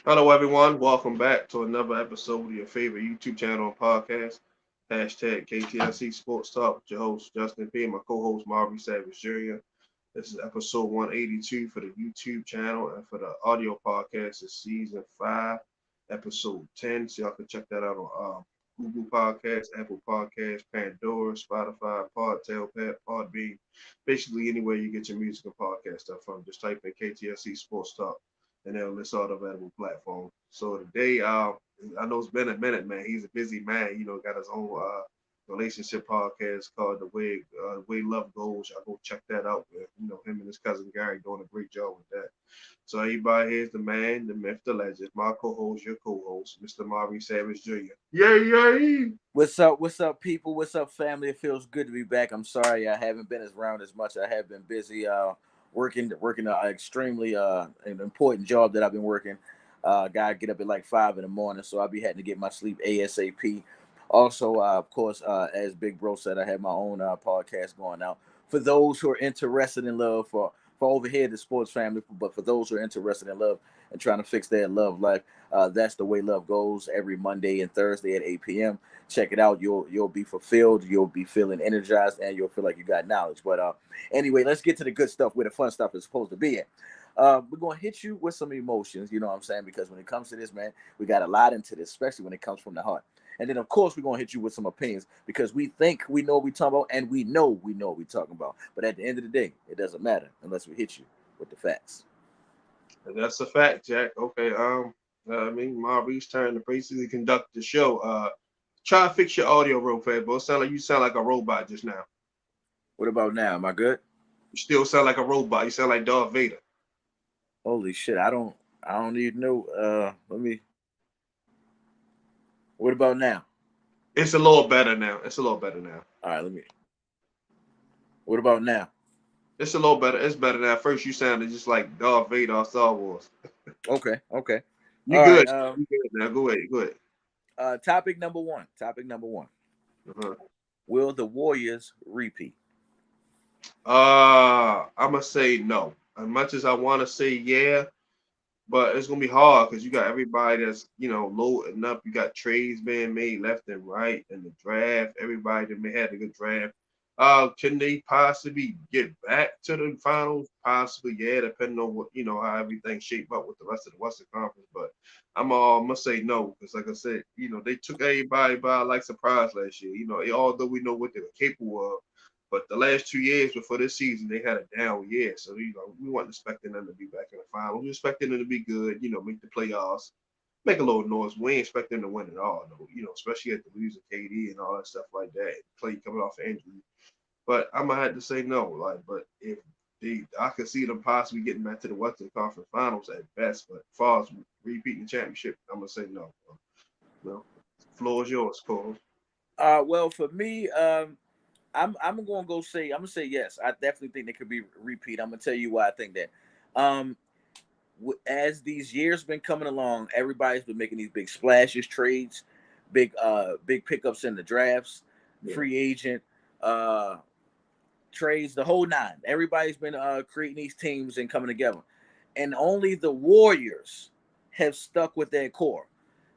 Hello, everyone. Welcome back to another episode of your favorite YouTube channel and podcast. Hashtag KTLC Sports Talk with your host, Justin P. and my co host, Maurice Savage Jr. This is episode 182 for the YouTube channel, and for the audio podcast, it's season 5, episode 10. So y'all can check that out on Google Podcasts, Apple Podcasts, Pandora, Spotify, Podtail, Podbean, basically anywhere you get your music and podcast stuff from. Just type in KTLC Sports Talk and they'll list all the available platforms. So today, I know it's been a minute, man. He's a busy man. Got his own relationship podcast called The Way Love Goes. Y'all go check that out. Him and his cousin Gary doing a great job with that. So everybody, here's the man, the myth, the legend, my co-host, your co-host, Mr. Maurice Savage Jr. Yay, yay! What's up? What's up, people? What's up, family? It feels good to be back. I'm sorry I haven't been around as much. I have been busy working an extremely an important job that I've been working. Gotta get up at like 5 in the morning, so I'll be having to get my sleep ASAP. Also, of course, as Big Bro said, I have my own podcast going out for those who are interested in love for over here the sports family, but for those who are interested in love and trying to fix their love life, that's the way love goes every Monday and Thursday at 8 p.m. Check it out. You'll be fulfilled. You'll be feeling energized, and you'll feel like you got knowledge. But anyway, let's get to the good stuff where the fun stuff is supposed to be at. We're gonna hit you with some emotions. You know what I'm saying? Because when it comes to this, man, we got a lot into this, especially when it comes from the heart. And then, of course, we're gonna hit you with some opinions because we think we know what we're talking about, and we know what we're talking about. But at the end of the day, it doesn't matter unless we hit you with the facts. And that's a fact, Jack. Okay, Maurice turned to basically conduct the show. Try to fix your audio real fast, bro. You sound like a robot just now. What about now? Am I good? You still sound like a robot. You sound like Darth Vader. Holy shit! I don't even know. Let me. What about now? It's a little better now. It's a little better now. All right, let me. What about now? It's a little better. It's better now. First, you sounded just like Darth Vader or Star Wars. Okay, okay. You All right. good? You good now? Go ahead. Go ahead. Topic number one. Topic number one. Uh-huh. Will the Warriors repeat? I'm gonna say no. As much as I want to say yeah, but it's gonna be hard because you got everybody that's loading up. You got trades being made left and right in the draft. Everybody that may had a good draft. Can they possibly get back to the finals? Possibly, yeah, depending on what how everything shape up with the rest of the Western Conference. But I'm gonna say no because, like I said, they took everybody by like surprise last year. Although we know what they were capable of, but the last 2 years before this season, they had a down year. So, we weren't expecting them to be back in the finals. We were expecting them to be good, make the playoffs, make a little noise. We ain't expecting them to win at all, though, especially at the losing KD and all that stuff like that. Clay coming off an injury. But I'm going to have to say no. But if I could see them possibly getting back to the Western Conference Finals at best. But as far as repeating the championship, I'm going to say no. No. The floor is yours, Cole. Well, for me, I'm gonna go say I'm gonna say yes. I definitely think they could be repeat. I'm gonna tell you why I think that. Um, as these years been coming along, everybody's been making these big splashes, trades, big pickups in the drafts, Yeah. free agent, uh, trades, the whole nine. Everybody's been creating these teams and coming together, and only the Warriors have stuck with their core.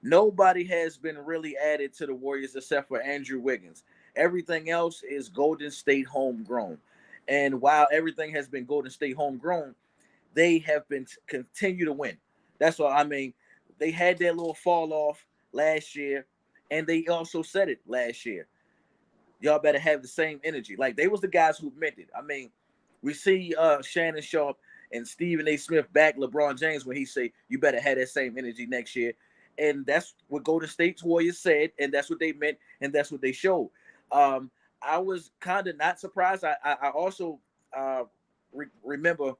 Nobody has been really added to the Warriors except for Andrew Wiggins. Everything else is Golden State homegrown. And while everything has been Golden State homegrown, they have been continue to win. That's what I mean. They had their little fall off last year, and they also said it last year. Y'all better have the same energy. Like they was the guys who meant it. I mean, we see Shannon Sharp and Stephen A. Smith back LeBron James when he say you better have that same energy next year. And that's what Golden State's Warriors said, and that's what they meant, and that's what they showed. Um, I was kind of not surprised. I also remember,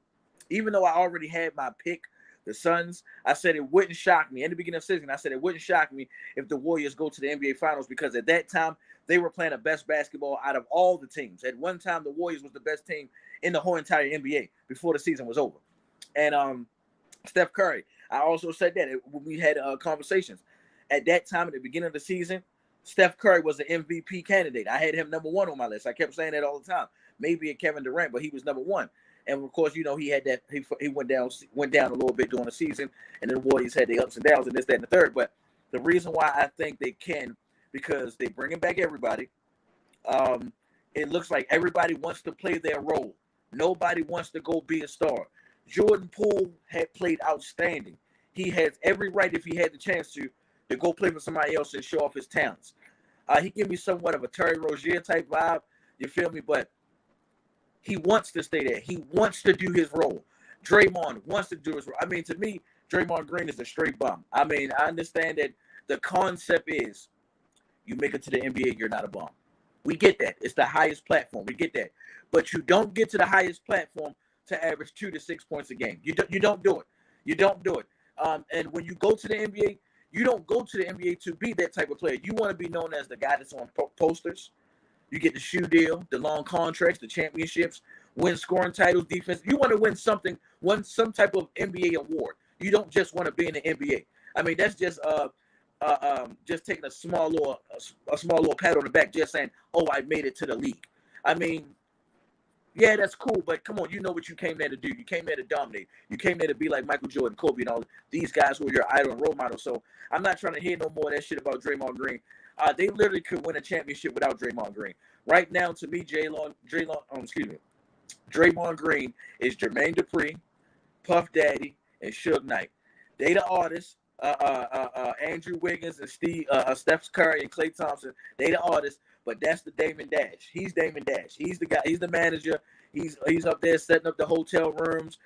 even though I already had my pick, the Suns, I said it wouldn't shock me. In the beginning of the season, I said it wouldn't shock me if the Warriors go to the NBA Finals because at that time they were playing the best basketball out of all the teams. At one time, the Warriors was the best team in the whole entire NBA before the season was over. And Steph Curry, I also said that when we had conversations. At that time, at the beginning of the season, Steph Curry was an MVP candidate. I had him number one on my list. I kept saying that all the time. Maybe a Kevin Durant, but he was number one. And of course, you know, he had that he went down a little bit during the season, and then the Warriors had their ups and downs and this, that, and the third. But the reason why I think they can, because they bringing back everybody. It looks like everybody wants to play their role. Nobody wants to go be a star. Jordan Poole had played outstanding. He has every right, if he had the chance to go play for somebody else and show off his talents. He gave me somewhat of a Terry Rozier type vibe. You feel me? But he wants to stay there. He wants to do his role. Draymond wants to do his role. I mean, to me, Draymond Green is a straight bum. I mean, I understand that the concept is you make it to the NBA, you're not a bum. We get that. It's the highest platform. We get that. But you don't get to the highest platform to average 2 to 6 points a game. You don't do it. You don't do it. And when you go to the NBA, you don't go to the NBA to be that type of player. You want to be known as the guy that's on posters. You get the shoe deal, the long contracts, the championships, win scoring titles, defense. You want to win something, some type of NBA award. You don't just want to be in the NBA. I mean, that's just taking a small little pat on the back, just saying, "Oh, I made it to the league." I mean, yeah, that's cool, but come on, you know what you came there to do. You came there to dominate. You came there to be like Michael Jordan, Kobe, and all these guys who are your idol and role model. So I'm not trying to hear no more of that shit about Draymond Green. They literally could win a championship without Draymond Green. Right now, to me, Draymond Green is Jermaine Dupri, Puff Daddy, and Suge Knight. They the artists. Andrew Wiggins and Steph Curry and Klay Thompson. They the artists, but that's the Damon Dash. He's Damon Dash. He's the guy. He's the manager. He's up there setting up the hotel rooms,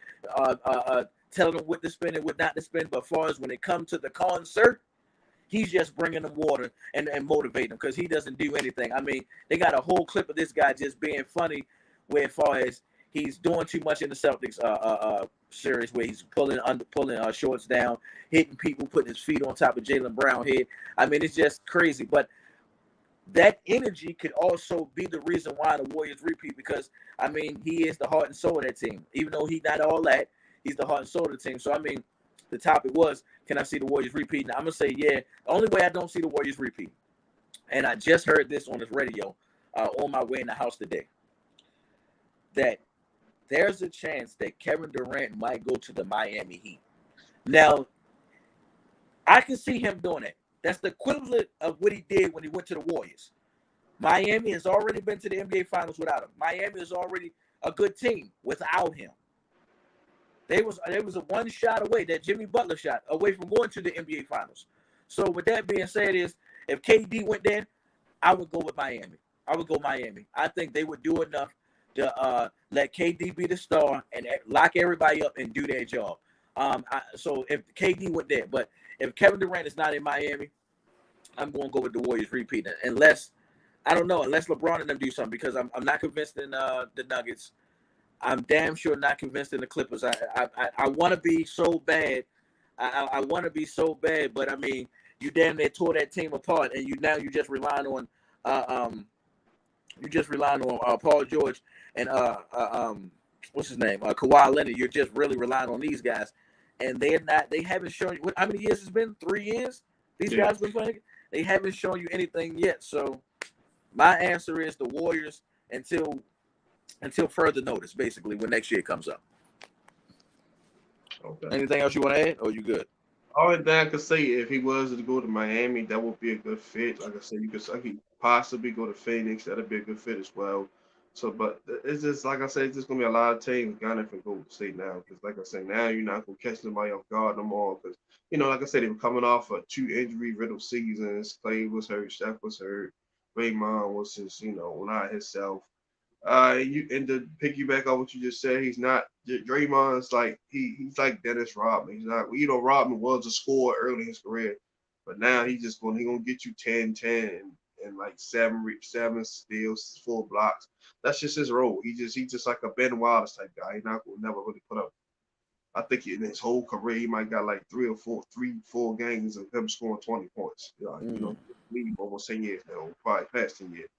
telling them what to spend and what not to spend. But as far as when it comes to the concert, he's just bringing them water and motivating them because he doesn't do anything. I mean, they got a whole clip of this guy just being funny, where as far as he's doing too much in the Celtics series, where he's pulling shorts down, hitting people, putting his feet on top of Jaylen Brown head. I mean, it's just crazy. But that energy could also be the reason why the Warriors repeat, because, I mean, he is the heart and soul of that team. Even though he's not all that, he's the heart and soul of the team. So, I mean, the topic was, can I see the Warriors repeat? And I'm going to say, yeah. The only way I don't see the Warriors repeat, and I just heard this on this radio on my way in the house today, that there's a chance that Kevin Durant might go to the Miami Heat. Now, I can see him doing that. That's the equivalent of what he did when he went to the Warriors. Miami has already been to the NBA Finals without him. Miami is already a good team without him. There was a one shot away, that Jimmy Butler shot, away from going to the NBA Finals. So with that being said, is if KD went there, I would go with Miami. I would go Miami. I think they would do enough to let KD be the star and lock everybody up and do their job. So if KD went there, but if Kevin Durant is not in Miami, I'm going to go with the Warriors repeating it. Unless LeBron and them do something, because I'm not convinced in the Nuggets. I'm damn sure not convinced in the Clippers. I want to be so bad. I want to be so bad, but I mean, you damn near tore that team apart, and you just relying on Paul George and what's his name, Kawhi Leonard. You're just really relying on these guys, and they haven't shown you how many years it's been. 3 years these guys been playing. They haven't shown you anything yet. So my answer is the Warriors until further notice, basically, when next year comes up. Okay. Anything else you want to add, or you good? All that I could say, if he was to go to Miami, that would be a good fit. Like I said, he could possibly go to Phoenix. That'd be a good fit as well. So, but it's just, like I said, it's just going to be a lot of teams gunning for Golden State now. Because, like I said, now you're not going to catch somebody off guard no more. Because, like I said, they were coming off a 2 injury-riddled seasons. Clay was hurt. Steph was hurt. Draymond was just, not himself. And to piggyback on what you just said, he's not. Draymond's like he's like Dennis Rodman. He's not. Rodman was a scorer early in his career, but now he's gonna get you 10, 10, and like seven steals, 4 blocks. That's just his role. He's just like a Ben Wallace type guy. He's not gonna never really put up. I think in his whole career, he might got like 3 or 4 games of him scoring 20 points. Leave almost 10 years now, probably past 10 years.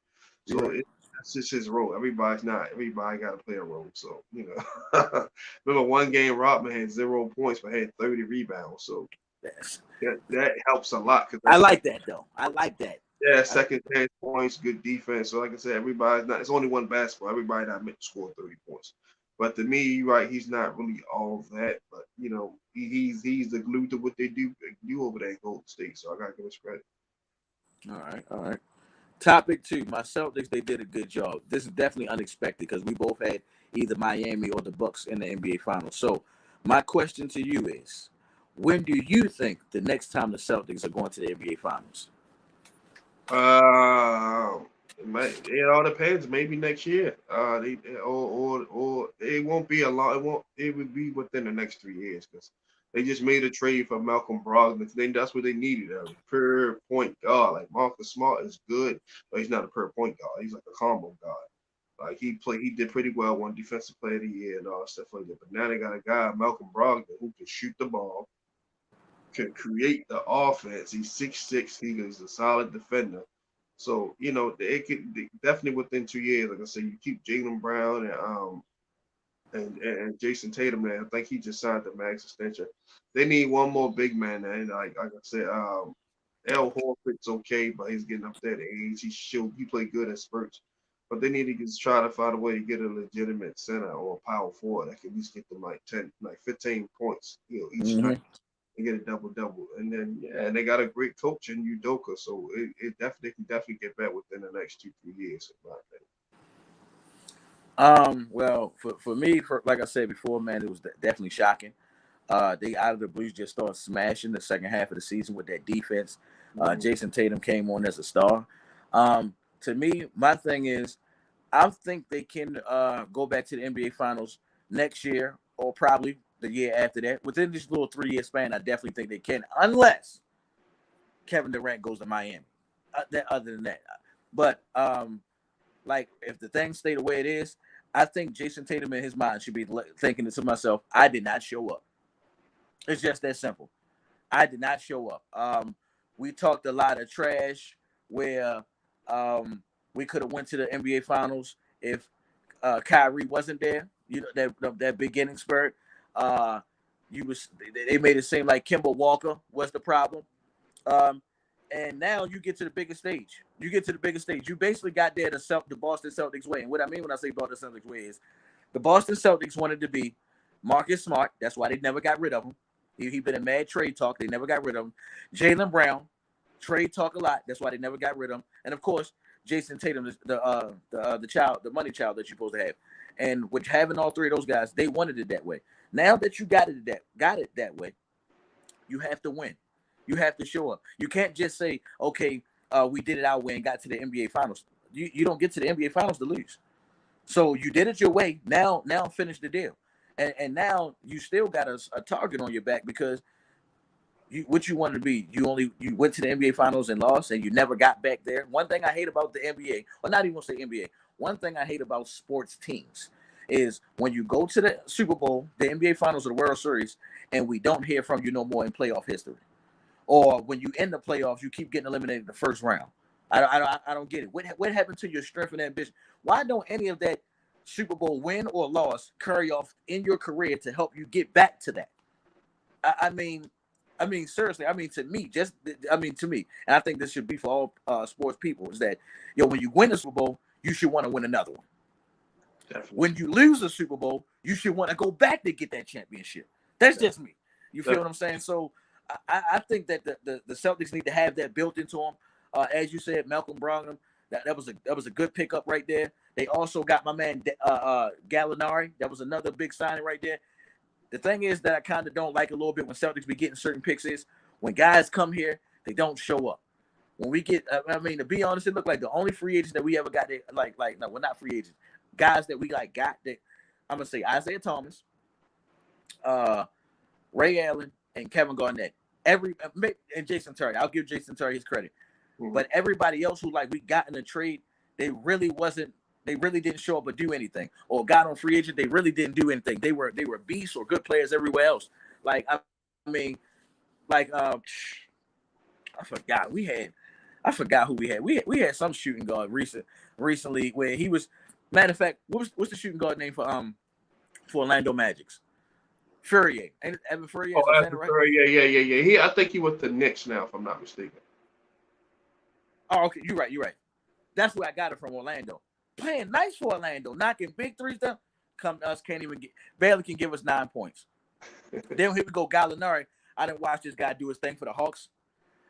So that's just his role. Everybody got to play a role. So, remember one game Rodman had 0 points but had 30 rebounds. So that helps a lot. I like that though. I like that. Yeah, second 10 points, good defense. So like I said, it's only one basketball. Everybody not meant to score 30 points. But to me, you're right, he's not really all that. But he's the glue to what they do over there in Golden State. So I gotta give us credit. All right, all right. Topic two, my Celtics, they did a good job. This is definitely unexpected because we both had either Miami or the Bucks in the NBA Finals. So my question to you is, when do you think the next time the Celtics are going to the NBA Finals? It all depends. Maybe next year. Or it won't be a lot. It won't. It would be within the next 3 years because they just made a trade for Malcolm Brogdon. Then that's what they needed. A pure point guard. Like Marcus Smart is good, but he's not a pure point guard. He's like a combo guard. Like he did pretty well, won Defensive Player of the Year and all stuff like that. But now they got a guy, Malcolm Brogdon, who can shoot the ball, can create the offense. He's 6'6". He is a solid defender. So it could definitely within 2 years. Like I said, you keep Jaylen Brown and Jason Tatum there. I think he just signed the max extension. They need one more big man. And like I said, Al Horford's okay, but he's getting up that age. He played good in spurts. But they need to just try to find a way to get a legitimate center or a power forward that can at least get them like 15 points, each night and get a double. And then and they got a great coach in Udoka, so it definitely get better within the next 2-3 years, in my opinion. Well, for me, like I said before, man, it was definitely shocking. They out of the blues just started smashing the second half of the season with that defense. Jason Tatum came on as a star. To me, my thing is, I think they can go back to the NBA Finals next year or probably the year after that. Within this little 3-year span, I definitely think they can, unless Kevin Durant goes to Miami. Other than that, but like if the things stay the way it is, I think Jason Tatum in his mind should be thinking to myself, I did not show up. It's just that simple. I did not show up. We talked a lot of trash where we could have went to the NBA Finals if Kyrie wasn't there. That beginning spurt. They made it seem like Kemba Walker was the problem. And now you get to the biggest stage. You basically got there the Boston Celtics way. And what I mean when I say Boston Celtics way is the Boston Celtics wanted to be Marcus Smart. That's why they never got rid of him. He been a mad trade talk. They never got rid of him. Jaylen Brown, trade talk a lot. That's why they never got rid of him. And of course, Jason Tatum, the money child that you're supposed to have. And with having all three of those guys, they wanted it that way. Now that you got it that way, you have to win. You have to show up. You can't just say, okay, we did it our way and got to the NBA Finals. You don't get to the NBA Finals to lose. So you did it your way. Now finish the deal. And now you still got a target on your back because what you wanted to be. You went to the NBA Finals and lost, and you never got back there. One thing I hate about the NBA, or not even gonna say NBA, one thing I hate about sports teams is when you go to the Super Bowl, the NBA Finals, or the World Series, and we don't hear from you no more in playoff history. Or when you end the playoffs, you keep getting eliminated in the first round. I don't get it. What happened to your strength and ambition? Why don't any of that Super Bowl win or loss carry off in your career to help you get back to that? I mean, seriously. To me, and I think this should be for all sports people is that when you win the Super Bowl, you should want to win another one. Definitely. When you lose the Super Bowl, you should want to go back to get that championship. That's just me. You feel what I'm saying? So I think that the Celtics need to have that built into them. As you said, Malcolm Brogdon, that was a good pickup right there. They also got my man Gallinari. That was another big signing right there. The thing is that I kind of don't like a little bit when Celtics be getting certain picks is when guys come here, they don't show up. When we get, to be honest, it looked like the only free agents that we ever got that no, we're not free agents. Guys that we got that I'm gonna say Isaiah Thomas, Ray Allen, and Kevin Garnett. And Jason Terry. I'll give Jason Terry his credit. Mm-hmm. But everybody else who we got in a trade, they really didn't show up or do anything. Or got on free agent, they really didn't do anything. They were beasts or good players everywhere else. I forgot who we had. We had some shooting guard recently where he was. Matter of fact, what's the shooting guard name for Orlando Magic's? Fourier. Ain't Evan Fourier? Oh, Evan Fourier, yeah. I think he was the Knicks now, if I'm not mistaken. Oh, okay. You're right. That's where I got it from, Orlando. Playing nice for Orlando, knocking big threes down. come to us, can't even barely can give us 9 points. Then here we go, Gallinari. I didn't watch this guy do his thing for the Hawks.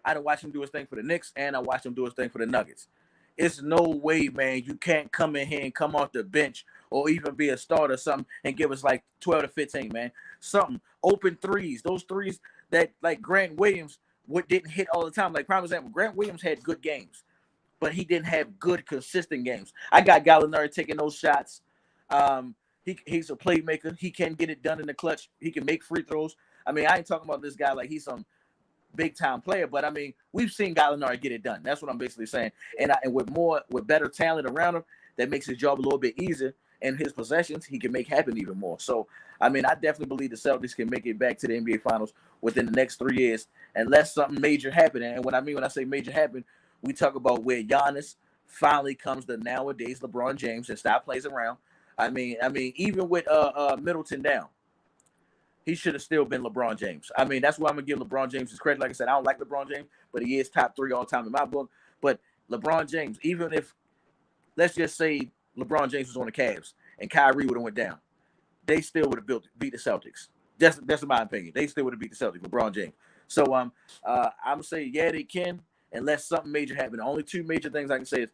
I didn't watch him do his thing for the Knicks, and I watched him do his thing for the Nuggets. It's no way, man. You can't come in here and come off the bench or even be a starter or something and give us like 12 to 15, man. Something. Open threes. Those threes that like Grant Williams didn't hit all the time. Like, prime example, Grant Williams had good games, but he didn't have good, consistent games. I got Gallinari taking those shots. He's a playmaker. He can get it done in the clutch. He can make free throws. I mean, I ain't talking about this guy like he's some big-time player, but I mean, we've seen Gallinari get it done. That's what I'm basically saying. And with better talent around him, that makes his job a little bit easier. And his possessions, he can make happen even more. So, I mean, I definitely believe the Celtics can make it back to the NBA Finals within the next 3 years, unless something major happen. And what I mean when I say major happen, we talk about where Giannis finally comes to nowadays LeBron James and stop plays around. I mean, even with Middleton down, he should have still been LeBron James. I mean, that's why I'm gonna give LeBron James his credit. Like I said, I don't like LeBron James, but he is top 3 all time in my book. But LeBron James, even if, let's just say LeBron James was on the Cavs and Kyrie would have went down, they still would have beat the Celtics. That's my opinion. They still would have beat the Celtics, LeBron James. So I'm gonna say, yeah, they can, unless something major happens. The only 2 major things I can say is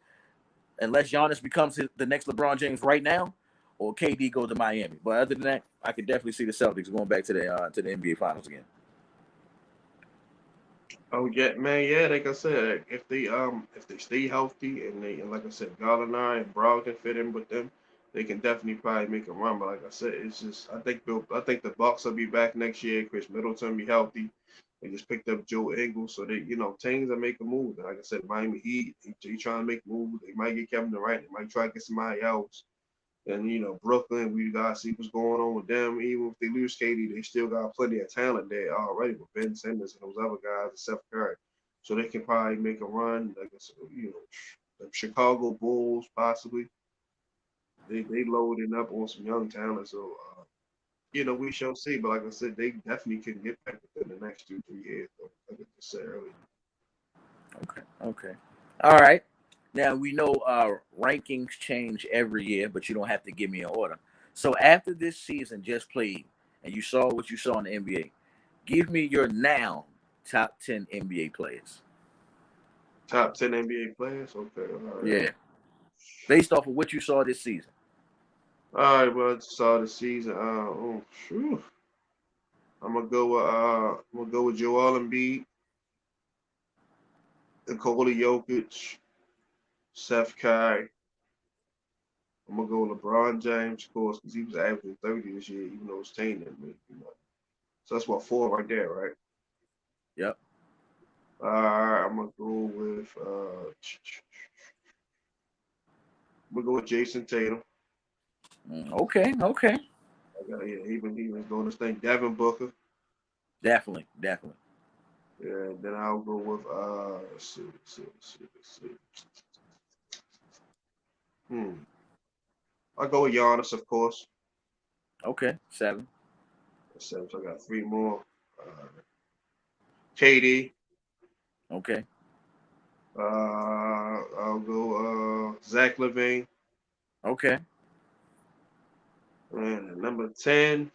unless Giannis becomes the next LeBron James right now, or KD goes to Miami. But other than that, I could definitely see the Celtics going back to the NBA Finals again. Oh yeah, man, yeah. Like I said, if they stay healthy and like I said, Gallinari and Brogdon fit in with them, they can definitely probably make a run. But like I said, it's just I think the Bucks will be back next year. Chris Middleton be healthy. They just picked up Joe Ingles, so they teams that make a move. And like I said, Miami Heat, he trying to make moves. They might get Kevin Durant. They might try to get somebody else. And Brooklyn, we gotta see what's going on with them. Even if they lose Katie, they still got plenty of talent there already with Ben Simmons and those other guys and Steph Curry. So they can probably make a run. Like I said, the Chicago Bulls possibly. They loading up on some young talent. So we shall see. But like I said, they definitely can get back within the next 2-3 years. Like I just said earlier. Okay. All right. Now, we know rankings change every year, but you don't have to give me an order. So after this season just played and you saw what you saw in the NBA, give me your now top 10 NBA players. Top 10 NBA players? Okay. All right. Yeah. Based off of what you saw this season. All right, well, I saw the season. I'm gonna go with Joel Embiid, Nikola Jokic, Seth Curry. I'm gonna go with LeBron James, of course, because he was averaging 30 this year, even though it's tainted. So that's 4 right there, right? Yep. I'm gonna go with Jason Tatum. Okay. He was doing this thing. Devin Booker. Definitely. Yeah, then I'll go with let's see. I'll go with Giannis, of course. Okay, 7. So I got 3 more. KD. Okay. I'll go Zach LaVine. Okay. And number 10.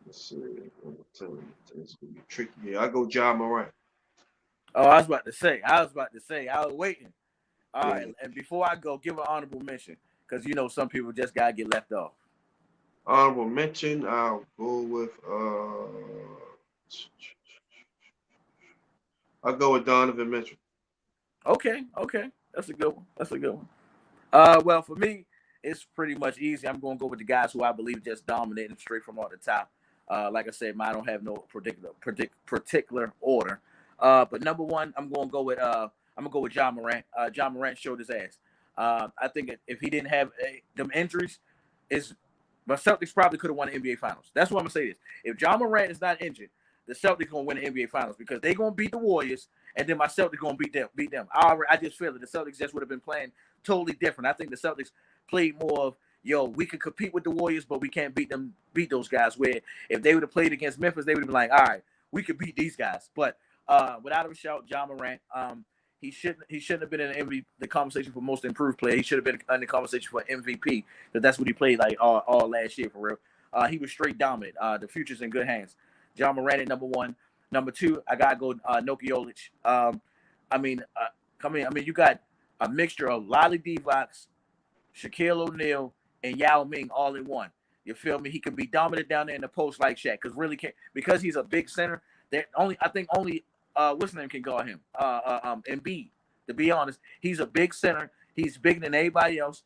Let's see. Number 10. It's gonna be tricky. Yeah, I'll go Ja Morant. Oh, I was about to say. I was waiting. All right, and before I go, give an honorable mention because some people just gotta get left off. Honorable mention. I'll go with I'll go with Donovan Mitchell. Okay, that's a good one. Well, for me, it's pretty much easy. I'm going to go with the guys who I believe just dominating straight from on the top. Like I said, I don't have no particular order. But number 1, I'm going to go with Ja Morant. Ja Morant showed his ass. I think if he didn't have them injuries, but Celtics probably could have won the NBA Finals. That's what I'm gonna say. This: if Ja Morant is not injured, the Celtics gonna win the NBA Finals because they're gonna beat the Warriors, and then my Celtics gonna beat them. I just feel it. The Celtics just would have been playing totally different. I think the Celtics played more of we could compete with the Warriors, but we can't beat those guys. Where if they would have played against Memphis, they would have been like, all right, we could beat these guys. But without a shout, Ja Morant. He shouldn't have been in the conversation for most improved player. He should have been in the conversation for MVP because that's what he played like all last year for real. He was straight dominant. The future's in good hands. John Morant at number 1. Number 2, I gotta go Nikola Jokic. I mean, you got a mixture of Lolly Divac, Shaquille O'Neal, and Yao Ming all in one. You feel me? He can be dominant down there in the post like Shaq, because he's a big center. I think only what's his name can guard him? Embiid. To be honest, he's a big center. He's bigger than anybody else.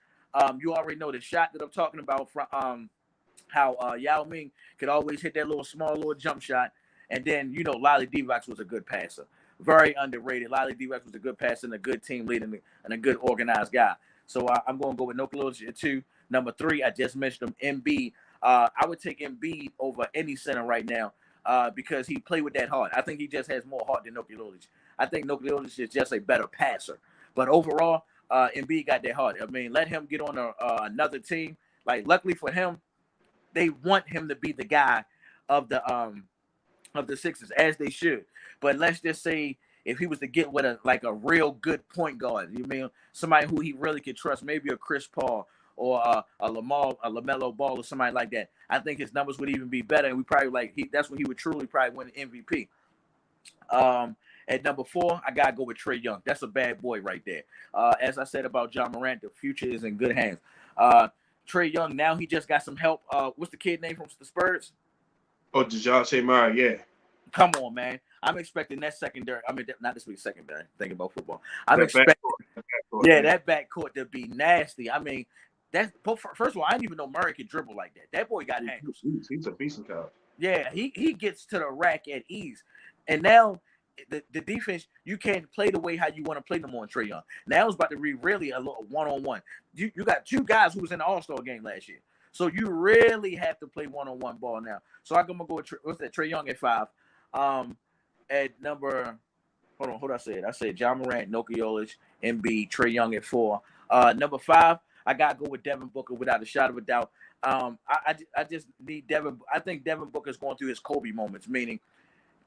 You already know the shot that I'm talking about from how Yao Ming could always hit that little jump shot. And then, Lolly Divac was a good passer. Very underrated. Lolly Divac was a good passer and a good team leader and a good organized guy. So I'm going to go with Nikola Jokic at 2. Number 3, I just mentioned him, Embiid. I would take Embiid over any center right now because he played with that heart. I think he just has more heart than Nikola Jokic. I think Nikola Jokic is just a better passer. But overall, Embiid got that heart. I mean, let him get on another team. Like, luckily for him, they want him to be the guy of the Sixers, as they should. But let's just say if he was to get with a real good point guard, you mean somebody who he really could trust, maybe a Chris Paul or a LaMelo Ball or somebody like that, I think his numbers would even be better, and we probably that's when he would truly probably win the MVP. At number 4, I gotta go with Trae Young. That's a bad boy right there. As I said about John Morant, the future is in good hands. Trae Young, now he just got some help. What's the kid name from the Spurs? Oh, DeJounte Murray, yeah. Come on, man. I'm expecting that secondary. I mean, not this week's secondary. Thinking about football. I'm expecting that backcourt to be nasty. I mean, first of all, I didn't even know Murray could dribble like that. That boy got handles. He's a decent guy. Yeah, he gets to the rack at ease. And now the defense, you can't play the way how you want to play no more on Trae Young. Now it's about to be really a little one-on-one. You got 2 guys who was in the All-Star game last year. So you really have to play one-on-one ball now. So I'm going to go with Trae Young at 5. At number, hold on, I said John Morant, Nikola Jokic, Embiid, Trae Young at 4. Number 5, I got to go with Devin Booker without a shot of a doubt. I just need Devin. I think Devin Booker's going through his Kobe moments, meaning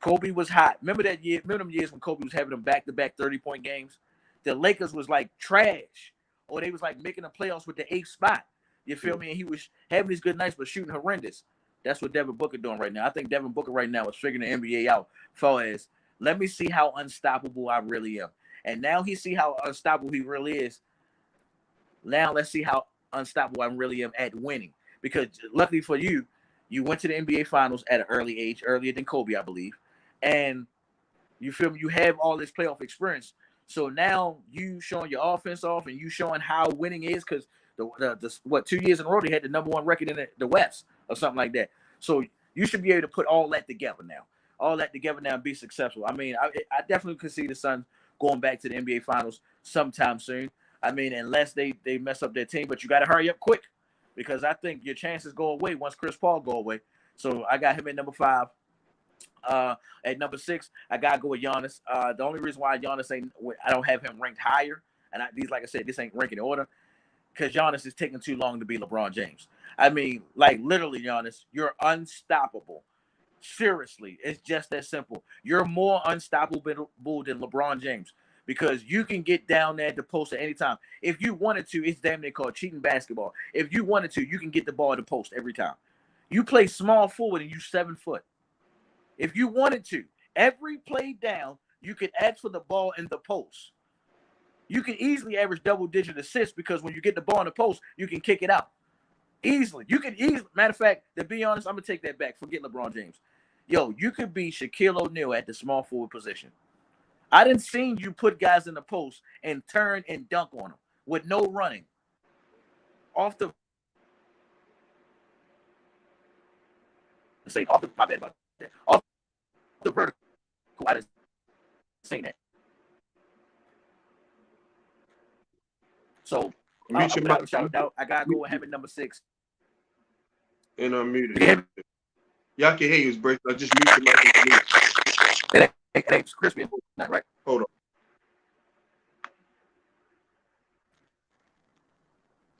Kobe was hot. Remember them years when Kobe was having them back-to-back 30-point games? The Lakers was like trash, or they was like making the playoffs with the 8th spot. You feel me? And he was having these good nights, but shooting horrendous. That's what Devin Booker doing right now. I think Devin Booker right now is figuring the NBA out. Far as, let me see how unstoppable I really am. And now he see how unstoppable he really is. Now let's see how unstoppable I really am at winning. Because luckily for you, you went to the NBA Finals at an early age, earlier than Kobe, I believe. And you feel me? You have all this playoff experience. So now you showing your offense off and you showing how winning is, because the 2 years in a row they had the number 1 record in the West or something like that. So you should be able to put all that together now. And be successful. I mean, I definitely could see the Suns going back to the NBA Finals sometime soon. I mean, unless they mess up their team, but you got to hurry up quick, because I think your chances go away once Chris Paul go away. So I got him at number 5. At number 6, I gotta go with Giannis. The only reason why Giannis I don't have him ranked higher, and like I said, this ain't ranking order, because Giannis is taking too long to be LeBron James. I mean, like literally, Giannis, you're unstoppable. Seriously, it's just that simple. You're more unstoppable than LeBron James, because you can get down there at the post at any time. If you wanted to, it's damn near called cheating basketball. If you wanted to, you can get the ball at the post every time. You play small forward and you 7 foot. If you wanted to, every play down, you could ask for the ball in the post. You can easily average double-digit assists, because when you get the ball in the post, you can kick it out. Easily. Matter of fact, to be honest, I'm going to take that back. Forget LeBron James. Yo, you could be Shaquille O'Neal at the small forward position. I didn't see you put guys in the post and turn and dunk on them with no running. My bad about that. Off the vertical. I didn't say that. So I gotta go with him at number 6. And I'm muted. Y'all can hear you. It's breaking. I just mute your mic. It ain't crispy. Not right. Hold on.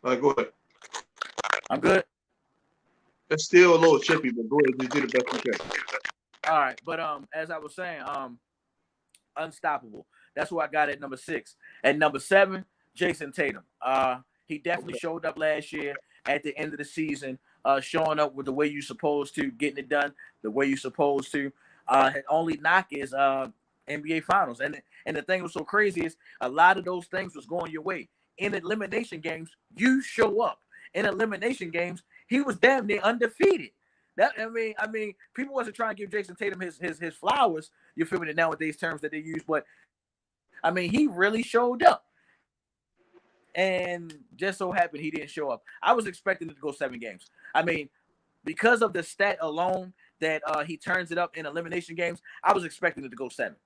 All right, go ahead. I'm good. It's still a little chippy, but go ahead. Just do the best you can. All right, but as I was saying, unstoppable. That's who I got at number 6. At number 7, Jason Tatum. He definitely showed up last year at the end of the season, showing up with the way you're supposed to, getting it done the way you're supposed to. His only knock is NBA Finals. And the thing was so crazy is a lot of those things was going your way. In elimination games, you show up. In elimination games, he was damn near undefeated. I mean, people wasn't trying to give Jason Tatum his flowers. You feel me? The nowadays terms that they use, but I mean, he really showed up. And just so happened he didn't show up. I was expecting it to go 7 games. I mean, because of the stat alone that he turns it up in elimination games, I was expecting it to go 7.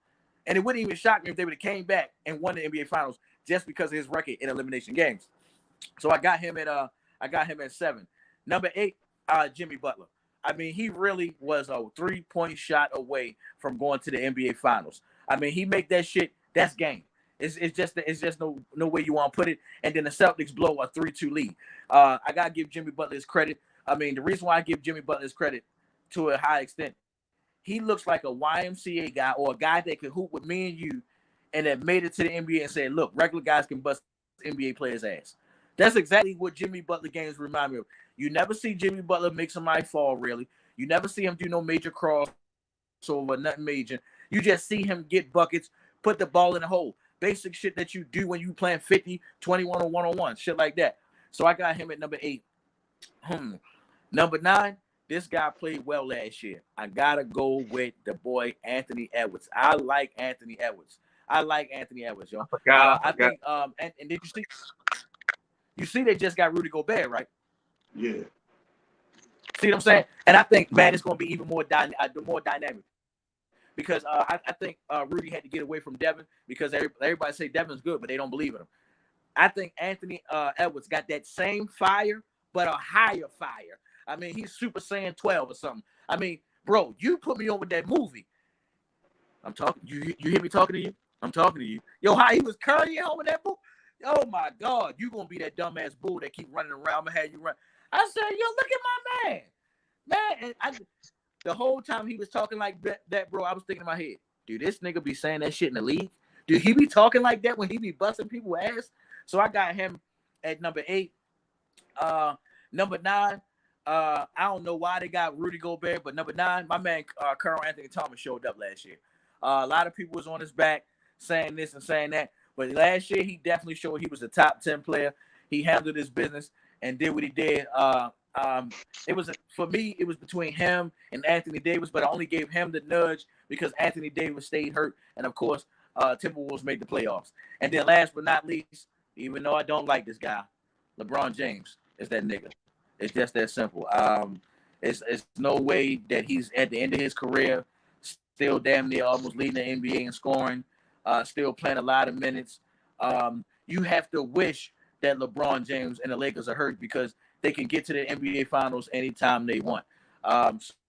And it wouldn't even shock me if they would have came back and won the NBA Finals just because of his record in elimination games. So I got him at 7. Number 8, Jimmy Butler. I mean, he really was a 3-point shot away from going to the NBA Finals. I mean, he make that shit. That's game. It's just no way you want to put it. And then the Celtics blow a 3-2 lead. I gotta give Jimmy Butler his credit. I mean, the reason why I give Jimmy Butler his credit to a high extent, he looks like a YMCA guy or a guy that could hoop with me and you, and that made it to the NBA and said, "Look, regular guys can bust NBA players' ass." That's exactly what Jimmy Butler games remind me of. You never see Jimmy Butler make somebody fall, really. You never see him do no major crossover, nothing major. You just see him get buckets, put the ball in the hole. Basic shit that you do when you playing 50, 21, or 1-on-1, shit like that. So I got him at number 8. Number 9, this guy played well last year. I got to go with the boy Anthony Edwards. I like Anthony Edwards, yo. I think, and did you see? You see, they just got Rudy Gobert, right? Yeah. See what I'm saying? And I think, man, it's going to be even more dynamic. Because I think Rudy had to get away from Devin because everybody say Devin's good, but they don't believe in him. I think Anthony Edwards got that same fire, but a higher fire. I mean, he's Super Saiyan 12 or something. I mean, bro, you put me on with that movie. I'm talking. You hear me talking to you? I'm talking to you. Yo, how he was currying home in that book? Oh my God, you gonna be that dumbass bull that keep running around. I'm gonna have you run. I said, yo, look at my man. And the whole time he was talking like that, bro, I was thinking in my head, dude, this nigga be saying that shit in the league? Dude, he be talking like that when he be busting people's ass? So I got him at number 8. Number 9, I don't know why they got Rudy Gobert, but number 9, my man Karl Anthony Thomas showed up last year. A lot of people was on his back saying this and saying that, but last year he definitely showed he was a top 10 player. He handled his business and did what he did. For me, it was between him and Anthony Davis, but I only gave him the nudge because Anthony Davis stayed hurt, and of course, Timberwolves made the playoffs. And then last but not least, even though I don't like this guy, LeBron James is that nigga. It's just that simple. It's no way that he's at the end of his career, still damn near almost leading the NBA in scoring, still playing a lot of minutes. You have to wish that LeBron James and the Lakers are hurt because they can get to the NBA Finals anytime they want.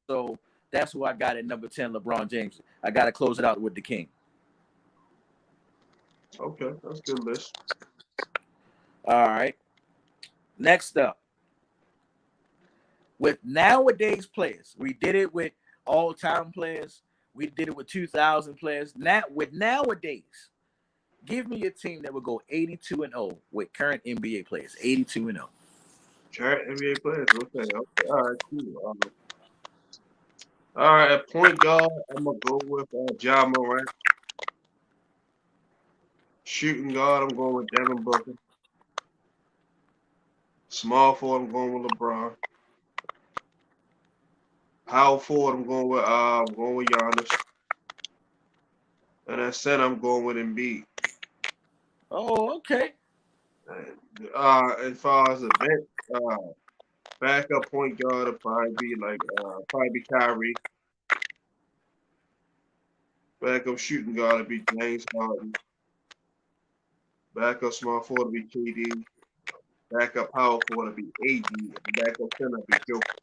So that's who I got at number 10, LeBron James. I got to close it out with the King. Okay, that's a good list. All right. Next up, with nowadays players, we did it with all-time players. We did it with 2000 players. Now, with nowadays, give me a team that would go 82-0 with current NBA players. 82-0. Current NBA players. Okay. All right, cool. All right, at point guard, I'm gonna go with Ja Morant. Shooting guard, I'm going with Devin Booker. Small forward, I'm going with LeBron. Power forward, I'm going with Giannis. And at center, I'm going with Embiid. Oh, okay. As far as event, backup point guard will probably be Kyrie. Backup shooting guard will be James Harden. Backup small forward will be KD. Backup power forward will be AD. And backup center will be Joker.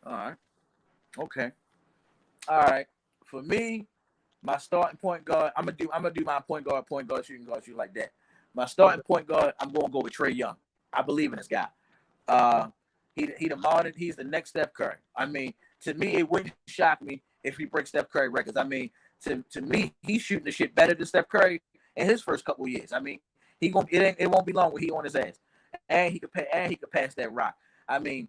All right. Okay. All right. For me, my starting point guard, I'm gonna do my point guard, shooting guard, shoot like that. My starting point guard, I'm gonna go with Trae Young. I believe in this guy. He's the next Steph Curry. I mean, to me, it wouldn't shock me if he breaks Steph Curry records. I mean, to me, he's shooting the shit better than Steph Curry in his first couple of years. I mean, it won't be long when he on his ass, and he could pass that rock. I mean,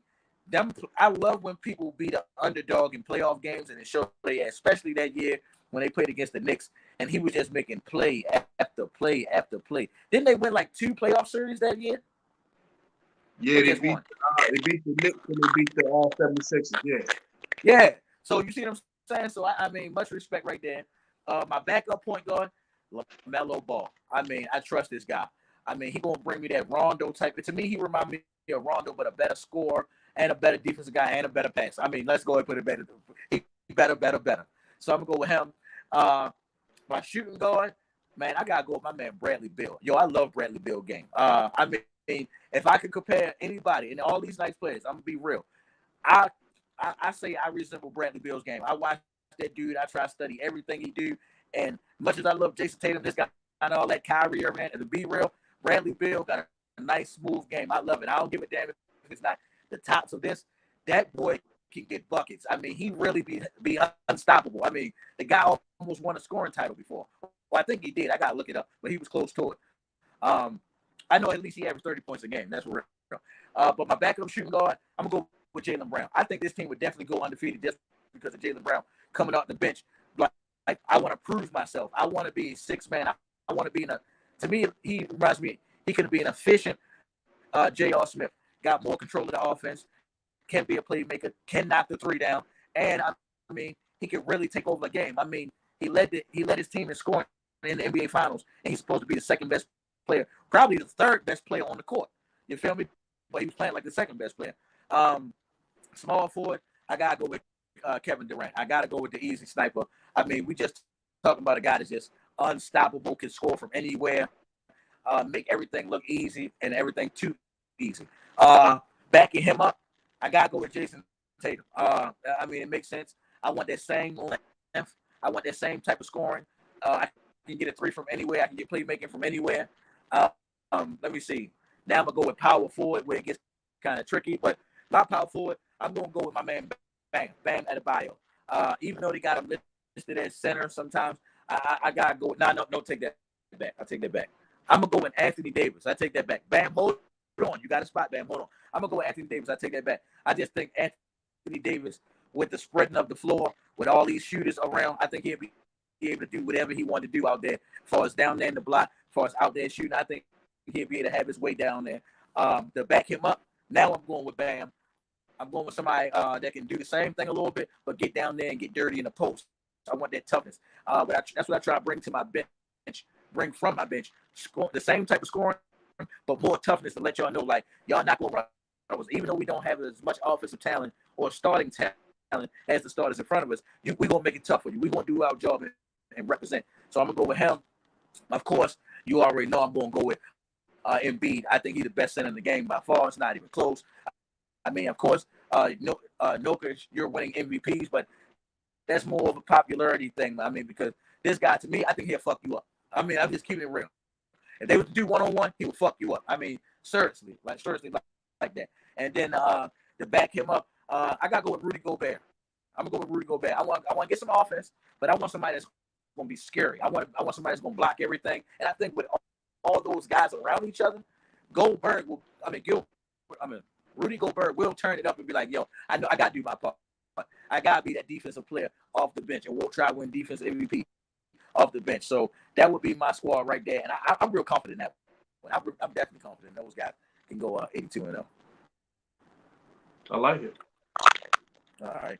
I love when people beat the underdog in playoff games and it showed they, especially that year when they played against the Knicks, and he was just making play after play after play. Didn't they win like 2 playoff series that year? Yeah, they beat the Knicks and they beat the 76ers. Yeah. Yeah. So you see what I'm saying? So I mean, much respect right there. My backup point guard, LaMelo Ball. I mean, I trust this guy. I mean, he gonna bring me that Rondo type. To me, he remind me of Rondo, but a better scorer and a better defensive guy and a better pass. I mean, let's go and put it better. He better. So I'm gonna go with him. My shooting guard, man, I gotta go with my man Bradley Beal. Yo, I love Bradley Beal game. I mean, if I could compare anybody and all these nice players, I'm gonna be real. I say I resemble Bradley Beal's game. I watch that dude. I try to study everything he do. And much as I love Jason Tatum, this guy and all that Kyrie Irving, and to be real, Bradley Beal got a nice, smooth game. I love it. I don't give a damn if it's not the tops of this. That boy can get buckets. I mean, he really be unstoppable. I mean, the guy almost won a scoring title before. Well, I think he did. I got to look it up, but he was close to it. I know at least he averaged 30 points a game. That's real. But my backup shooting guard, I'm going to go with Jaylen Brown. I think this team would definitely go undefeated just because of Jaylen Brown coming off the bench. Like I want to prove myself. I want to be 6-man. I want to be to me, he reminds me, he could be an efficient J.R. Smith. Got more control of the offense, can be a playmaker, can knock the 3 down. And I mean, he can really take over a game. I mean, he led his team in scoring in the NBA Finals, and he's supposed to be the second best player, probably the third best player on the court. You feel me? But he was playing like the second best player. Small forward, I gotta go with Kevin Durant. I gotta go with the easy sniper. I mean, we just talking about a guy that's just unstoppable, can score from anywhere, make everything look easy and everything too easy. Backing him up, I gotta go with Jason Tatum. I mean, it makes sense. I want that same length. I want that same type of scoring. I can get a 3 from anywhere. I can get playmaking from anywhere. Let me see. Now I'm gonna go with power forward where it gets kind of tricky, but my power forward, I'm gonna go with my man Bam Adebayo. Even though they got him listed as center sometimes, I gotta go. No, take that back. I take that back. I'm gonna go with Anthony Davis. I take that back. Bam, hold on. You got a spot, Bam. Hold on. I'm gonna go with Anthony Davis. I take that back. I just think Anthony Davis, with the spreading of the floor, with all these shooters around, I think he'll be able to do whatever he wanted to do out there. As far as down there in the block, as far as out there shooting, I think he'll be able to have his way down there. To back him up, now I'm going with Bam. I'm going with somebody that can do the same thing a little bit, but get down there and get dirty in the post. I want that toughness. That's what I try to bring to my bench, bring from my bench. Score the same type of scoring, but more toughness to let y'all know, like, y'all not going to run. Even though we don't have as much offensive talent or starting talent as the starters in front of us, we're going to make it tough for you. We're going to do our job and represent. So I'm going to go with him. Of course, you already know I'm going to go with Embiid. I think he's the best center in the game by far. It's not even close. I mean, of course, Jokic, you're winning MVPs, but that's more of a popularity thing. I mean, because this guy, to me, I think he'll fuck you up. I mean, I'm just keeping it real. If they were to do one-on-one, he would fuck you up. I mean, seriously like that. And then to back him up, I gotta go with Rudy Gobert. I'm gonna go with Rudy Gobert. I want to get some offense, but I want somebody that's gonna be scary. I want somebody that's gonna block everything. And I think with all those guys around each other, Rudy Gobert will turn it up and be like, yo, I know I got to do my part. I got to be that defensive player off the bench, and we'll try to win defense MVP off the bench. So that would be my squad right there. And I'm real confident in that one. I'm definitely confident those guys can go 82-0. I like it. All right.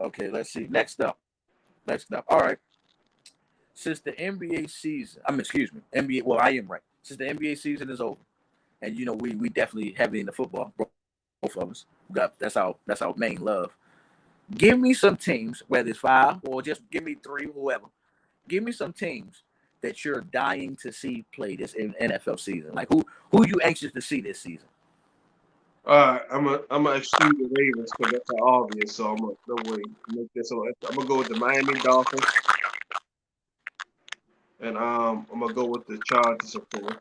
Okay, let's see. Next up. All right. Since the NBA season, NBA, well, I am right. Since the NBA season is over, and we definitely heavy into football, both of us. That's our main love. Give me some teams, whether it's 5 or just give me 3, whoever. Give me some teams that you're dying to see play this in NFL season. Like who you anxious to see this season? I'm gonna exclude the Ravens because that's obvious. So don't worry, make this. So I'm gonna go with the Miami Dolphins, and I'm gonna go with the Chargers, of course.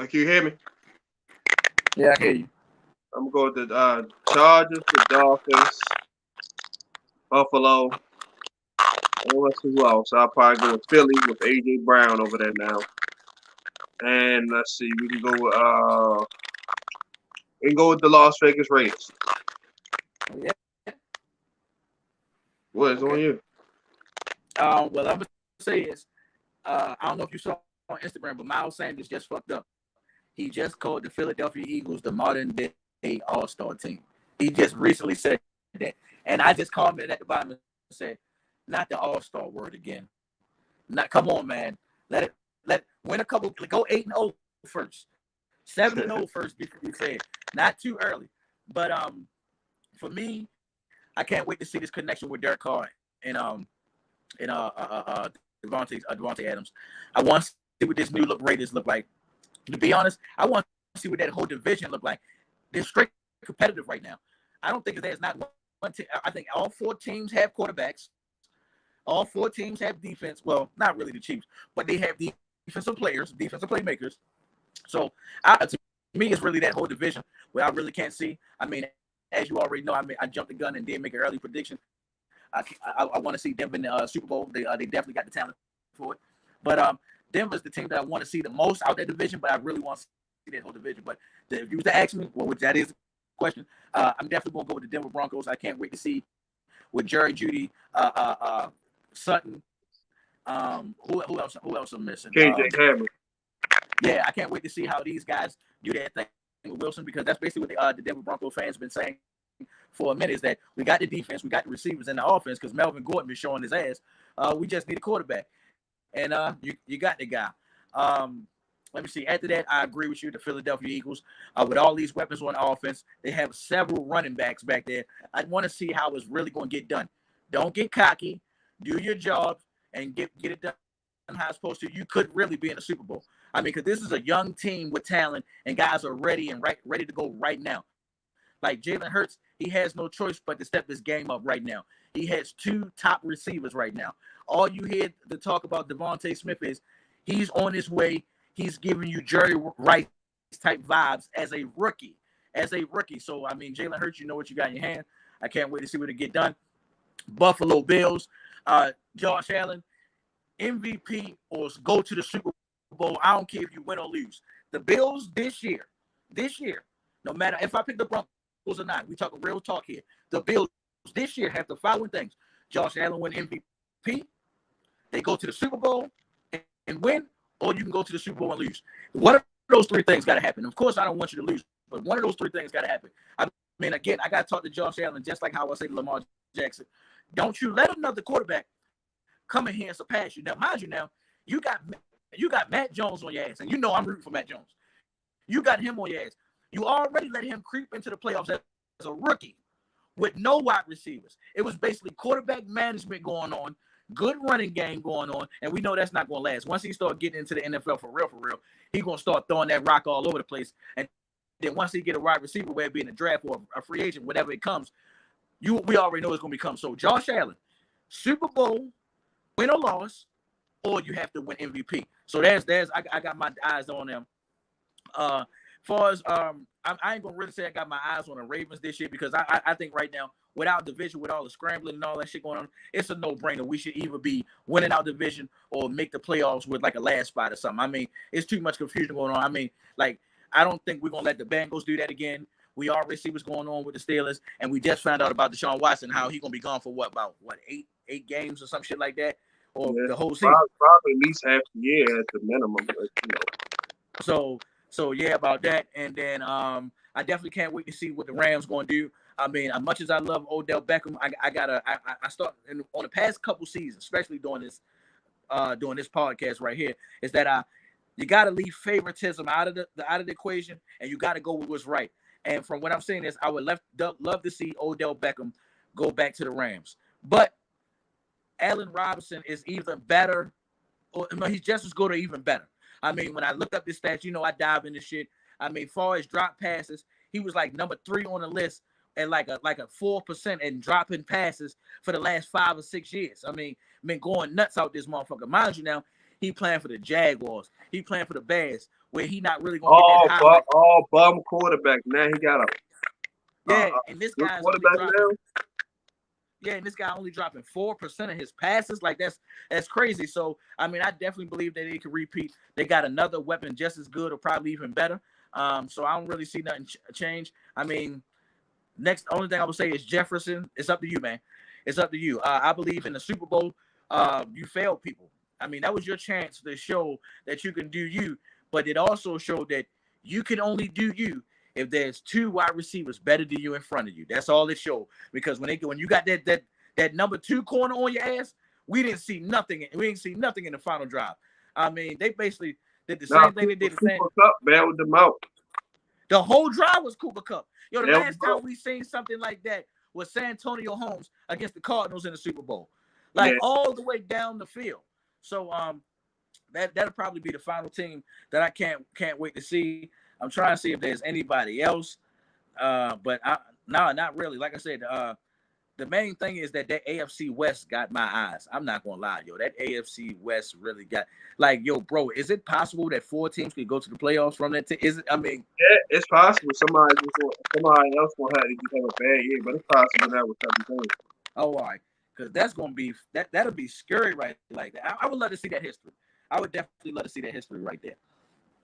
Can you hear me? Yeah, I hear you. I'm going to go with the Chargers, the Dolphins, Buffalo. And let's see who else. I'll probably go with Philly with AJ Brown over there now. And let's see, we can go with the Las Vegas Raiders. Yeah. What is on Okay. you? Well, I'm gonna say is, I don't know if you saw on Instagram, but Miles Sanders just fucked up. He just called the Philadelphia Eagles the modern day All-Star team. He just recently said that, and I just commented at the bottom and said, "Not the All-Star word again. Not come on, man. Let win a couple. Go 8-0 first, 7-0 first before you say it. Not too early. But for me, I can't wait to see this connection with Derek Carr and Devontae Adams. I want to see what this new look Raiders look like. To be honest, I want to see what that whole division look like. They're straight competitive right now. I don't think there's not one team. I think all four teams have quarterbacks. All four teams have defense. Well, not really the Chiefs, but they have defensive players, defensive playmakers. So to me, it's really that whole division where I really can't see. I mean, as you already know, I jumped the gun and did make an early prediction. I want to see Denver in the Super Bowl. They definitely got the talent for it. But Denver's the team that I want to see the most out that division. But I really want to see that whole division. But if you was to ask me, well, which that is the question, I'm definitely going to go with the Denver Broncos. I can't wait to see with Jerry Jeudy, Sutton. Who else I'm missing? KJ Hamler. Yeah, I can't wait to see how these guys do that thing with Wilson, because that's basically what the Denver Broncos fans have been saying for a minute, is that we got the defense, we got the receivers and the offense, because Melvin Gordon been showing his ass. We just need a quarterback, and you got the guy. Let me see. After that, I agree with you. The Philadelphia Eagles, with all these weapons on offense, they have several running backs back there. I want to see how it's really going to get done. Don't get cocky. Do your job and get it done how it's supposed to. You could really be in the Super Bowl. I mean, because this is a young team with talent, and guys are ready to go right now. Like Jalen Hurts, he has no choice but to step his game up right now. He has two top receivers right now. All you hear to talk about Devontae Smith is he's on his way. He's giving you Jerry Rice type vibes as a rookie. So, I mean, Jalen Hurts, you know what you got in your hand. I can't wait to see what it get done. Buffalo Bills, Josh Allen, MVP or go to the Super Bowl. I don't care if you win or lose. The Bills this year, no matter if I pick the Broncos or not, we talk real talk here. The Bills this year have the following things: Josh Allen win MVP, they go to the Super Bowl and win, or you can go to the Super Bowl and lose. One of those three things got to happen. Of course, I don't want you to lose, but one of those three things got to happen. I mean, again, I got to talk to Josh Allen just like how I say to Lamar Jackson. Don't you let another quarterback come in here and surpass you. Now, mind you, you got Matt Jones on your ass, and you know I'm rooting for Matt Jones. You got him on your ass. You already let him creep into the playoffs as a rookie with no wide receivers. It was basically quarterback management going on, good running game going on, and we know that's not going to last. Once he start getting into the NFL for real, he's going to start throwing that rock all over the place. And then once he get a wide receiver, whether it be in a draft or a free agent, whatever it comes, we already know it's going to become. So Josh Allen, Super Bowl, win or loss, or you have to win MVP. So I got my eyes on them. Far as I ain't gonna really say I got my eyes on the Ravens this year, because I think right now, without division, with all the scrambling and all that shit going on, it's a no-brainer. We should either be winning our division or make the playoffs with like a last spot or something. I mean, it's too much confusion going on. I mean, like, I don't think we're gonna let the Bengals do that again. We already see what's going on with the Steelers, and we just found out about Deshaun Watson, how he gonna be gone for about eight games or some shit like that, or the whole season. Probably at least half the year at the minimum. But, So yeah, about that. And then I definitely can't wait to see what the Rams going to do. I mean, as much as I love Odell Beckham, I start on the past couple seasons, especially during this podcast right here, is that you got to leave favoritism out of the equation, and you got to go with what's right. And from what I'm saying is, I would love to see Odell Beckham go back to the Rams, but Allen Robinson is even better, or he's just as good or even better. I mean, when I looked up this stats, I dive into shit. I mean, far as drop passes, he was like number 3 on the list at like a 4% and dropping passes for the last 5 or 6 years. I mean, been going nuts out this motherfucker. Mind you, now He playing for the Jaguars. He playing for the Bears, where he not really gonna get that highlight. All bum quarterback. Now he got a and this good guy's only quarterback dropping. now. Yeah, and this guy only dropping 4% of his passes. Like that's crazy. So I mean, I definitely believe that they can repeat. They got another weapon just as good or probably even better. So I don't really see nothing change. I mean, only thing I would say is Jefferson. It's up to you, man. It's up to you. I believe in the Super Bowl, you failed people. I mean, that was your chance to show that you can do you, but it also showed that you can only do you if there's two wide receivers better than you in front of you. That's all it showed. Because when you got that number 2 corner on your ass, we didn't see nothing. We didn't see nothing in the final drive. I mean, they basically did the same thing they did. Cooper Kupp bailed them out. The whole drive was Cooper Kupp. Yo, the last time we seen something like that was San Antonio Holmes against the Cardinals in the Super Bowl, all the way down the field. So that'll probably be the final team that I can't wait to see. I'm trying to see if there's anybody else, but no, not really. Like I said, the main thing is that AFC West got my eyes. I'm not gonna lie, yo. That AFC West really got yo, bro. Is it possible that 4 teams could go to the playoffs from that? Is it? I mean, yeah, it's possible. Somebody else will have a bad year, but it's possible that with something. Oh, all right, because that's gonna be that'll be scary, right? Like that. I would love to see that history. I would definitely love to see that history right there.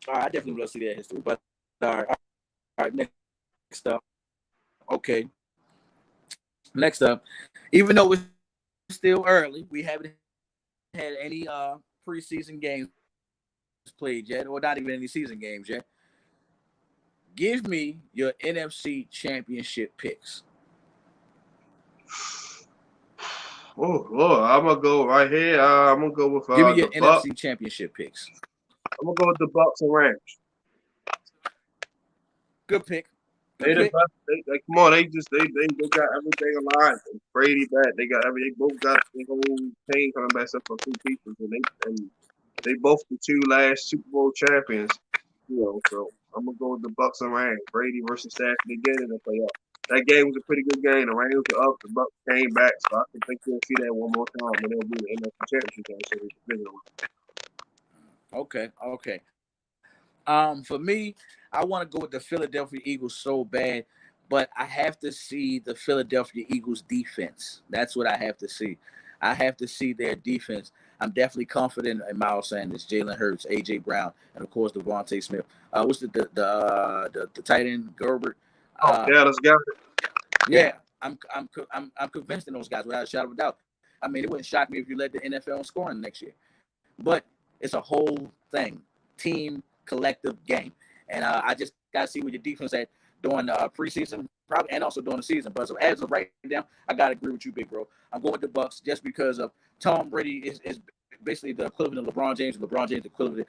All right, I definitely would love to see that history. But all right, next up, okay. Next up, even though it's still early, we haven't had any preseason games played yet, or not even any season games yet. Give me your NFC Championship picks. Oh Lord, I'm gonna go right here. I'm gonna go with give me your NFC Bucs. Championship picks. I'm gonna go with the Bucs and Rams. Good pick. They come on. They got everything aligned. Brady back. They both got the whole team coming back except for 2 pieces, and they both the 2 last Super Bowl champions. So I'm gonna go with the Bucs and Rams. Brady versus Stafford again in the playoffs. That game was a pretty good game. The Rams were up. The Bucs came back. So I think we'll see that one more time, and they'll be the NFC Championship game. Okay. For me, I want to go with the Philadelphia Eagles so bad, but I have to see the Philadelphia Eagles defense. That's what I have to see. I have to see their defense. I'm definitely confident in Miles Sanders, Jalen Hurts, AJ Brown, and of course Devontae Smith. What's the tight end Gerbert? Let's go. Yeah, I'm convinced in those guys without a shadow of a doubt. I mean, it wouldn't shock me if you led the NFL in scoring next year, but it's a whole thing, team, collective game, and I just gotta see what your defense at during the preseason, probably, and also during the season. But so as of right now, I gotta agree with you, big bro. I'm going with the Bucs just because of Tom Brady is basically the equivalent of LeBron James, and LeBron James the equivalent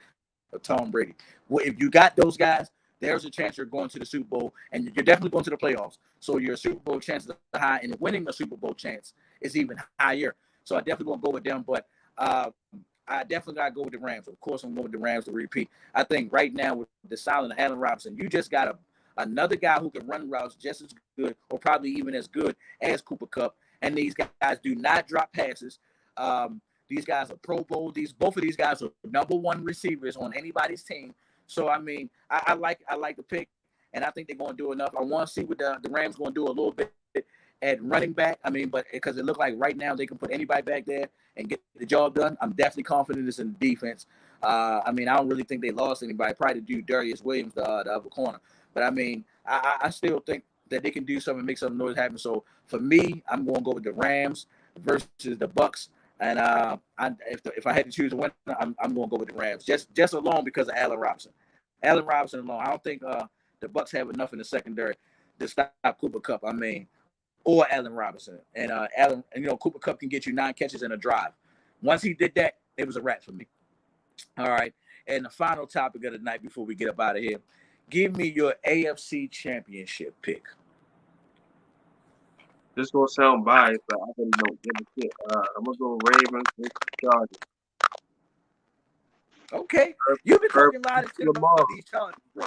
of Tom Brady. Well, if you got those guys, there's a chance you're going to the Super Bowl, and you're definitely going to the playoffs. So your Super Bowl chances are high, and winning a Super Bowl chance is even higher. So I definitely gonna go with them, but I definitely gotta go with the Rams. Of course, I'm going with the Rams to repeat. I think right now with the silent of Allen Robinson, you just got another guy who can run routes just as good, or probably even as good as Cooper Kupp. And these guys do not drop passes. These guys are Pro Bowl. Both of these guys are #1 receivers on anybody's team. So I mean, I like the pick, and I think they're going to do enough. I want to see what the Rams going to do a little bit at running back. I mean, but because it looked like right now they can put anybody back there and get the job done. I'm definitely confident it's in the defense. I mean, I don't really think they lost anybody. Probably do Darius Williams, the other corner. But I mean, I still think that they can do something, make some noise happen. So for me, I'm going to go with the Rams versus the Bucs. And if I had to choose a winner, I'm going to go with the Rams just alone because of Allen Robinson. Allen Robinson alone. I don't think the Bucs have enough in the secondary to stop Cooper Kupp. I mean, or Allen Robinson. And Cooper Kupp can get you 9 catches in a drive. Once he did that, it was a wrap for me. All right. And the final topic of the night before we get up out of here, give me your AFC Championship pick. This gonna sound biased, but I really don't give a shit. I'm gonna go Ravens versus Chargers. Okay, you've been talking a lot of shit about these Chargers, bro.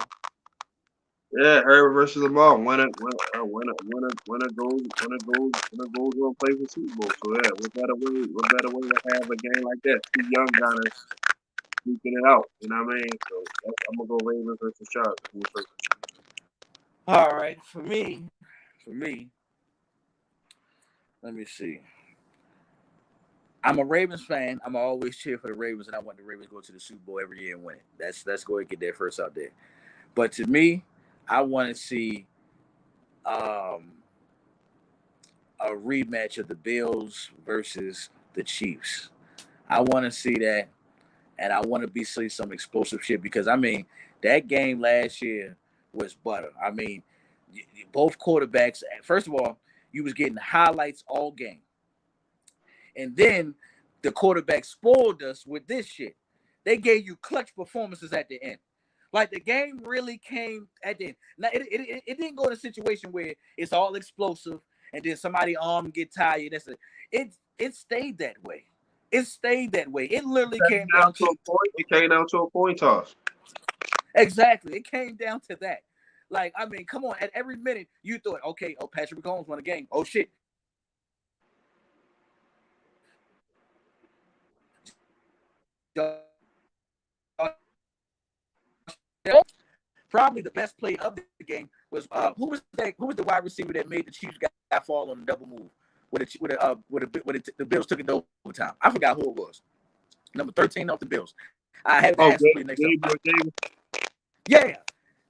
Yeah, Herbert versus Lamar. Winner goes on play for Super Bowl. So yeah, what better way to have a game like that? 2 young guys sneaking it out. You know what I mean? So I'm gonna go Ravens versus Chargers. All right, for me, let me see. I'm a Ravens fan. I'm always cheer for the Ravens, and I want the Ravens to go to the Super Bowl every year and win it. Let's go ahead and get that first out there. But to me, I want to see um, a rematch of the Bills versus the Chiefs. I want to see that, and I want to see some explosive shit because I mean that game last year was butter. I mean, both quarterbacks. First of all, you was getting highlights all game, and then the quarterback spoiled us with this shit. They gave you clutch performances at the end. Like the game really came at the end. Now it didn't go in a situation where it's all explosive and then somebody arm get tired. It stayed that way. It stayed that way. It literally came down to a point. It came down to a point toss. exactly. It came down to that. Like I mean, come on. At every minute you thought, okay, oh Patrick Mahomes won a game. Oh shit. Probably the best play of the game was who was that? Who was the wide receiver that made the Chiefs got fall on the double move? The Bills took it to overtime. I forgot who it was. Number 13 off the Bills. I have the answer for you next time. Yeah,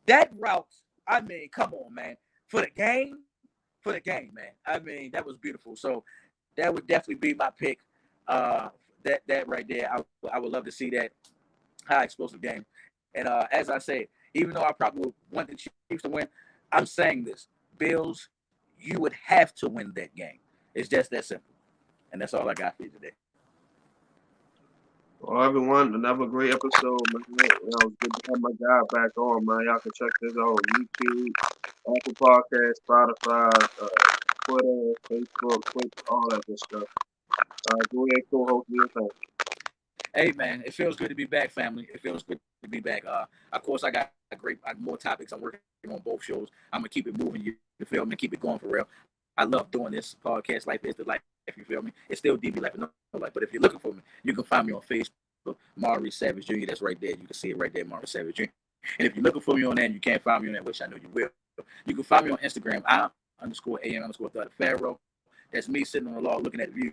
that route. I mean, come on, man. For the game, man. I mean, that was beautiful. So that would definitely be my pick. That right there, I would love to see that high explosive game. And as I said, even though I probably would want the Chiefs to win, I'm saying this: Bills, you would have to win that game. It's just that simple. And that's all I got for you today. Well, everyone, another great episode, man. You know, it's good to have my guy back on, man. Y'all can check this out on YouTube, Apple Podcast, Spotify, Twitter, Facebook, Twitch, all that good stuff. Go ahead, co-host me. Hey man, it feels good to be back, family. It feels good to be back. Of course, I got more topics. I'm working on both shows. I'm gonna keep it moving. You feel me? Keep it going for real. I love doing this podcast. Life is the life. You feel me? It's still DB Life, no life. But if you're looking for me, you can find me on Facebook, Maurice Savage Jr. That's right there. You can see it right there, Maurice Savage Jr. And if you're looking for me on that, and you can't find me on that, which I know you will. You can find me on Instagram. I_am_the Pharaoh. That's me sitting on the law looking at the view,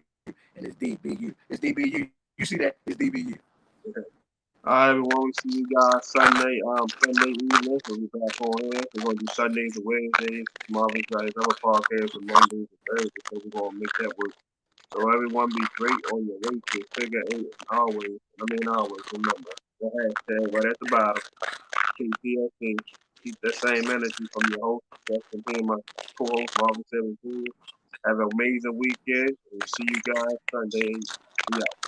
and it's DBU. It's DBU. You see that? It's DBU. Okay. All right, everyone. We see you guys Sunday evening. We'll be back on here. We're gonna do Sundays and Wednesdays. Marvin's got his other podcast on Mondays and Thursdays, so we're gonna make that work. So everyone be great on your way to figure eight. Always remember the hashtag right at the bottom. KPSC. Keep that same energy from your host. That's from him, my co-host Marvin 17. Have an amazing weekend. And see you guys Sunday. Yeah.